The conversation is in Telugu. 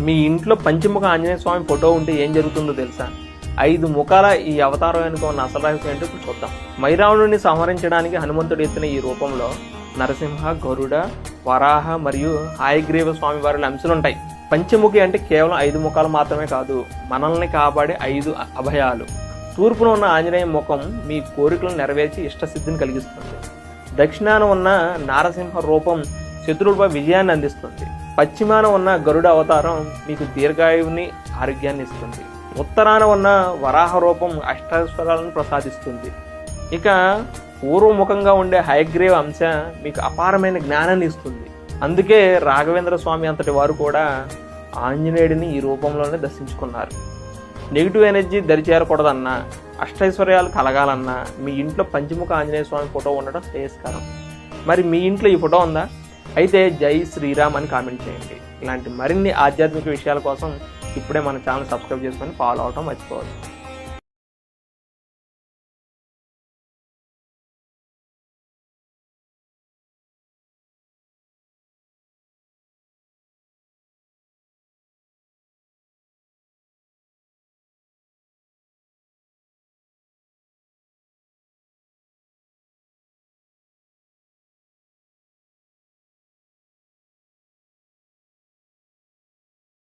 మీ ఇంట్లో పంచముఖ ఆంజనేయ స్వామి ఫోటో ఉంటే ఏం జరుగుతుందో తెలుసా? 5 ముఖాల ఈ అవతారం వెనుక ఉన్న అసలు రహస్యం ఏంటో ఇప్పుడు చూద్దాం. మైరావణుడిని సంహరించడానికి హనుమంతుడు ఎత్తిన ఈ రూపంలో నరసింహ, గరుడ, వరాహ మరియు హయగ్రీవ స్వామి వారి అంశాలుంటాయి. పంచముఖి అంటే కేవలం 5 ముఖాలు మాత్రమే కాదు, మనల్ని కాపాడే 5 అభయాలు. తూర్పున ఉన్న ఆంజనేయ ముఖం మీ కోరికలను నెరవేర్చి ఇష్టసిద్ధిని కలిగిస్తుంది. దక్షిణాన ఉన్న నారసింహ రూపం శత్రువులపై విజయాన్ని అందిస్తుంది. పశ్చిమాన ఉన్న గరుడ అవతారం మీకు దీర్ఘాయువుని, ఆరోగ్యాన్ని ఇస్తుంది. ఉత్తరాన ఉన్న వరాహ రూపం అష్టైశ్వర్యాలను ప్రసాదిస్తుంది. ఇక పూర్వముఖంగా ఉండే హయగ్రీవ అంశ మీకు అపారమైన జ్ఞానాన్ని ఇస్తుంది. అందుకే రాఘవేంద్ర స్వామి అంతటి వారు కూడా ఆంజనేయుడిని ఈ రూపంలోనే దర్శించుకున్నారు. నెగిటివ్ ఎనర్జీ దరిచేరకూడదన్నా, అష్టైశ్వర్యాలు కలగాలన్నా మీ ఇంట్లో పంచముఖ ఆంజనేయ స్వామి ఫోటో ఉండడం శ్రేయస్కరం. మరి మీ ఇంట్లో ఈ ఫోటో ఉందా? అయితే జై శ్రీరామ్ అని కామెంట్ చేయండి. ఇలాంటి మరిన్ని ఆధ్యాత్మిక విషయాల కోసం ఇప్పుడే మన ఛానల్ సబ్స్క్రైబ్ చేసుకొని ఫాలో అవడం మర్చిపోవద్దు.